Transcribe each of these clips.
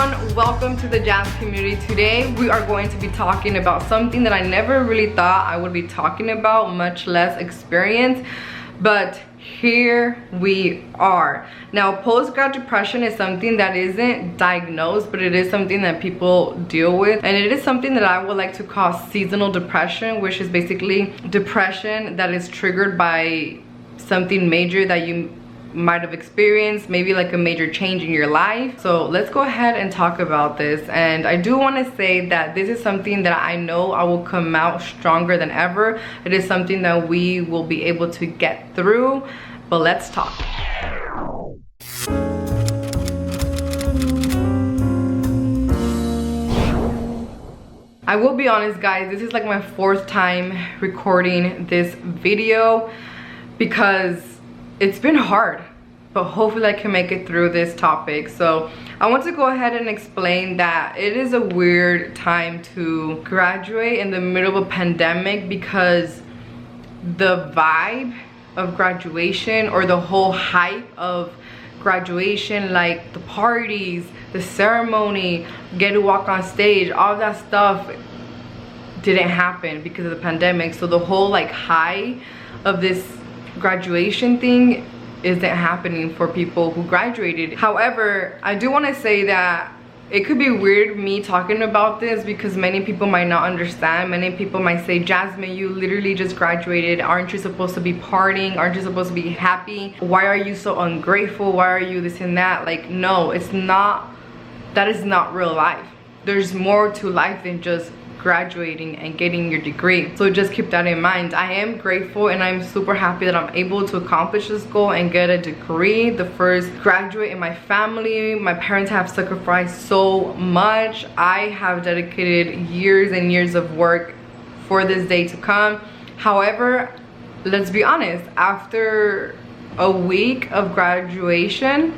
everyone, welcome to the Jazz community. Today we are going to be talking about something that I never really thought I would be talking about, much less experience, but here we are. Now, post-grad depression is something that isn't diagnosed, but it is something that people deal with, and it is something that I would like to call seasonal depression, which is basically depression that is triggered by something major that you might have experienced, maybe like a major change in your life. So let's go ahead and talk about this. And I do want to say that this is something that I know I will come out stronger than ever. It is something that we will be able to get through, but let's talk. I will be honest, guys, this is like my fourth time recording this video because it's been hard, but hopefully I can make it through this topic. So I want to go ahead and explain that it is a weird time to graduate in the middle of a pandemic, because the vibe of graduation, or the whole hype of graduation, like the parties, the ceremony, get to walk on stage, all that stuff didn't happen because of the pandemic. So the whole like high of this graduation thing isn't happening for people who graduated. However, I do want to say that it could be weird me talking about this because many people might not understand. Many people might say, Jasmine, you literally just graduated. Aren't you supposed to be partying? Aren't you supposed to be happy? Why are you so ungrateful? Why are you this and that? Like, no, it's not. That is not real life. There's more to life than just graduating and getting your degree. So just keep that in mind. I am grateful and I'm super happy that I'm able to accomplish this goal and get a degree, the first graduate in my family. My parents have sacrificed so much. I have dedicated years and years of work for this day to come. However, let's be honest, after a week of graduation,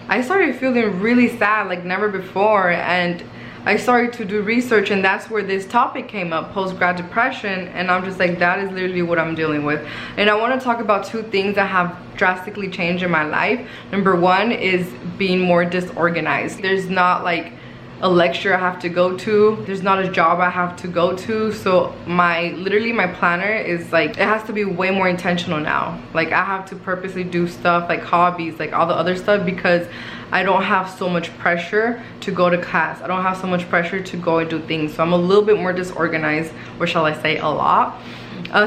I started feeling really sad like never before, and I started to do research, and that's where this topic came up, post-grad depression, and I'm just like, that is literally what I'm dealing with. And I want to talk about two things that have drastically changed in my life. Number one is being more disorganized. There's not like a lecture I have to go to, there's not a job I have to go to, so literally my planner is like, it has to be way more intentional now. Like, I have to purposely do stuff like hobbies, like all the other stuff, because I don't have so much pressure to go to class. I don't have so much pressure to go and do things, so I'm a little bit more disorganized, or shall I say a lot.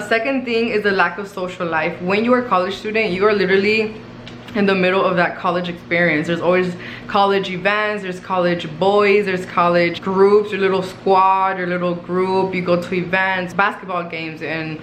Second thing is the lack of social life. When you are a college student, you are literally in the middle of that college experience. There's always college events, there's college boys, there's college groups, your little squad, your little group. You go to events, basketball games, and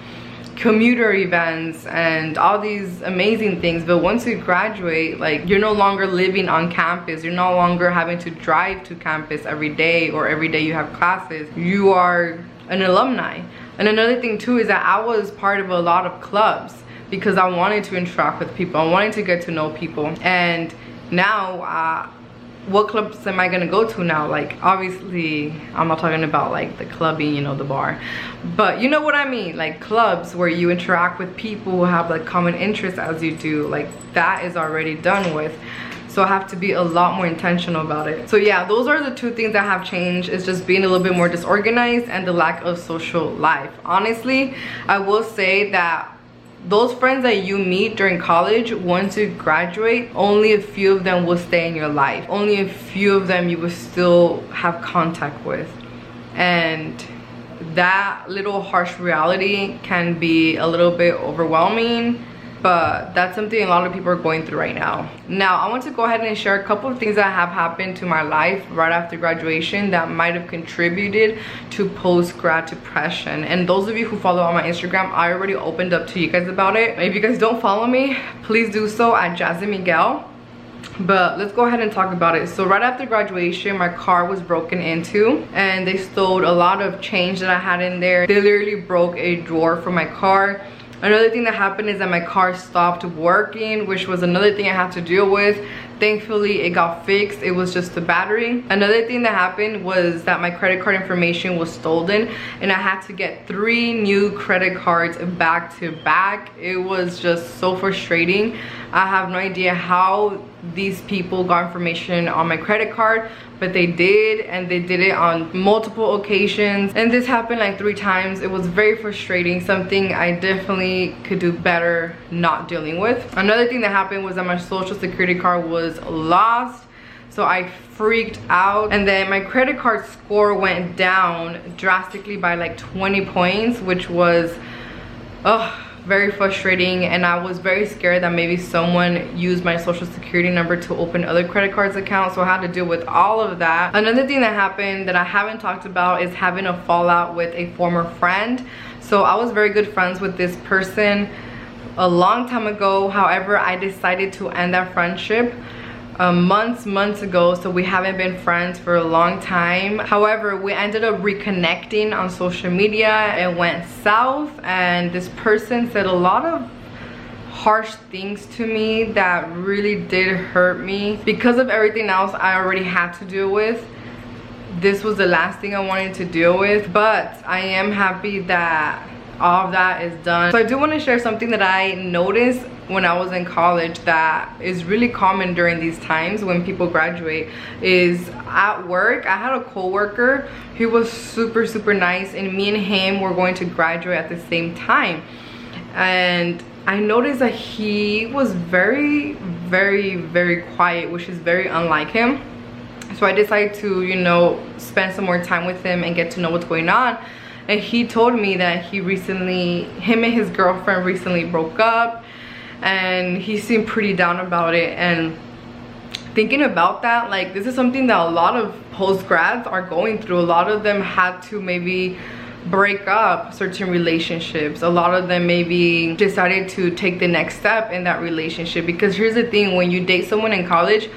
commuter events, and all these amazing things. But once you graduate, like, you're no longer living on campus. You're no longer having to drive to campus every day, or every day you have classes. You are an alumni. And another thing too is that I was part of a lot of clubs because I wanted to interact with people. I wanted to get to know people. And now, what clubs am I gonna go to now? Like, obviously, I'm not talking about like the clubbing, you know, the bar. But you know what I mean? Like clubs where you interact with people who have like common interests as you do. Like, that is already done with. So I have to be a lot more intentional about it. So yeah, those are the two things that have changed. It's just being a little bit more disorganized and the lack of social life. Honestly, I will say that those friends that you meet during college, once you graduate, only a few of them will stay in your life. Only a few of them you will still have contact with. And that little harsh reality can be a little bit overwhelming, but that's something a lot of people are going through right now. Now, I want to go ahead and share a couple of things that have happened to my life right after graduation that might have contributed to post-grad depression. And those of you who follow on my Instagram, I already opened up to you guys about it. If you guys don't follow me, please do so at Jasmine Miguel. But let's go ahead and talk about it. So right after graduation, my car was broken into, and they stole a lot of change that I had in there. They literally broke a drawer from my car. Another thing that happened is that my car stopped working, which was another thing I had to deal with. Thankfully, it got fixed. It was just the battery. Another thing that happened was that my credit card information was stolen, and I had to get 3 new credit cards back to back. It was just so frustrating. I have no idea how these people got information on my credit card, but they did, and they did it on multiple occasions, and this happened like 3 times. It was very frustrating, something I definitely could do better not dealing with. Another thing that happened was that my social security card was lost, so I freaked out, and then my credit card score went down drastically by like 20 points, which was very frustrating, and I was very scared that maybe someone used my social security number to open other credit cards accounts, so I had to deal with all of that. Another thing that happened that I haven't talked about is having a fallout with a former friend. So I was very good friends with this person a long time ago. However, I decided to end that friendship months ago, so we haven't been friends for a long time. However, we ended up reconnecting on social media. It went south, and this person said a lot of harsh things to me that really did hurt me. Because of everything else I already had to deal with, this was the last thing I wanted to deal with, but I am happy that all of that is done. So I do want to share something that I noticed when I was in college that is really common during these times when people graduate. Is at work, I had a co-worker. He was super nice, and me and him were going to graduate at the same time, and I noticed that he was very quiet, which is very unlike him. So I decided to, you know, spend some more time with him and get to know what's going on. And he told me that him and his girlfriend recently broke up, and he seemed pretty down about it. And thinking about that, like, this is something that a lot of post-grads are going through. A lot of them had to maybe break up certain relationships. A lot of them maybe decided to take the next step in that relationship. Because here's the thing, when you date someone in college,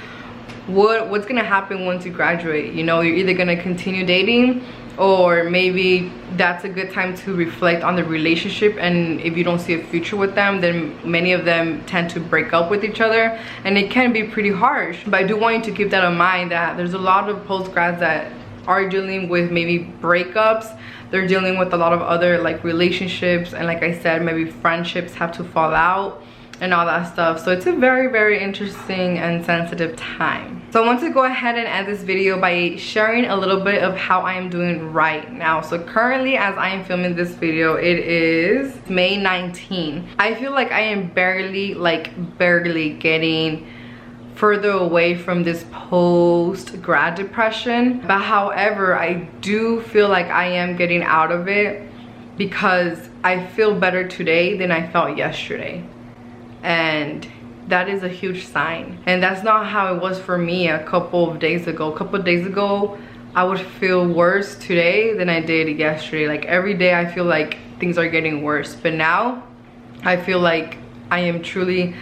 what's gonna happen once you graduate? You know, you're either gonna continue dating, or maybe that's a good time to reflect on the relationship, and if you don't see a future with them, then many of them tend to break up with each other, and it can be pretty harsh. But I do want you to keep that in mind, that there's a lot of post-grads that are dealing with maybe breakups. They're dealing with a lot of other like relationships, and like I said, maybe friendships have to fall out and all that stuff. So it's a very interesting and sensitive time. So I want to go ahead and end this video by sharing a little bit of how I am doing right now. So currently, as I am filming this video, it is May 19. I feel like I am barely getting further away from this post-grad depression. But however, I do feel like I am getting out of it, because I feel better today than I felt yesterday. And that is a huge sign. And that's not how it was for me a couple of days ago. A couple of days ago, I would feel worse today than I did yesterday. Like every day I feel like things are getting worse. But now I feel like I am truly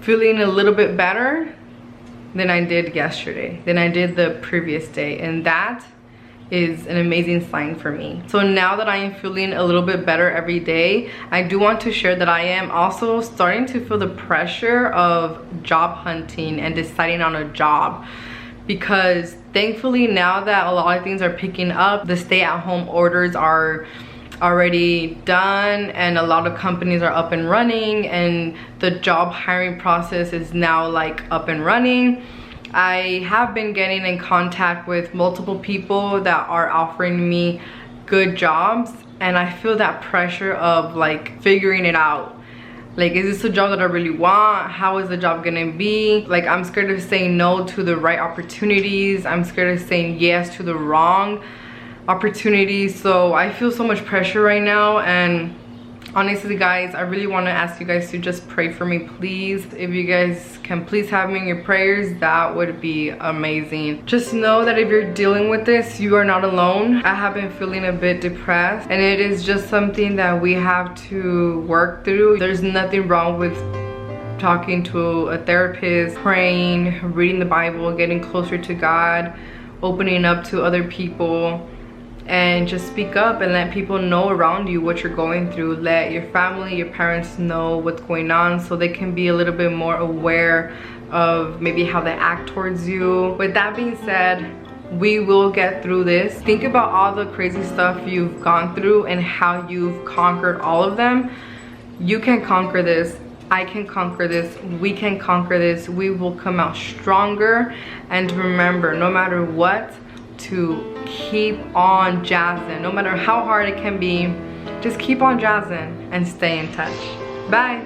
feeling a little bit better than I did yesterday, than I did the previous day. And that is an amazing sign for me. So now that I am feeling a little bit better every day, I do want to share that I am also starting to feel the pressure of job hunting and deciding on a job. Because thankfully, now that a lot of things are picking up, the stay-at-home orders are already done, and a lot of companies are up and running, and the job hiring process is now like up and running. I have been getting in contact with multiple people that are offering me good jobs, and I feel that pressure of like figuring it out. Like, is this a job that I really want? How is the job gonna be? Like, I'm scared of saying no to the right opportunities. I'm scared of saying yes to the wrong opportunities. So I feel so much pressure right now, and honestly guys, I really want to ask you guys to just pray for me, please. If you guys can please have me in your prayers, that would be amazing. Just know that if you're dealing with this, you are not alone. I have been feeling a bit depressed, and it is just something that we have to work through. There's nothing wrong with talking to a therapist, praying, reading the Bible, getting closer to God, opening up to other people, and just speak up and let people know around you what you're going through. Let your family, your parents know what's going on, so they can be a little bit more aware of maybe how they act towards you. With that being said, we will get through this. Think about all the crazy stuff you've gone through and how you've conquered all of them. You can conquer this. I can conquer this. We can conquer this. We will come out stronger. And remember, no matter what, to keep on jazzing. No matter how hard it can be, just keep on jazzing and stay in touch. Bye.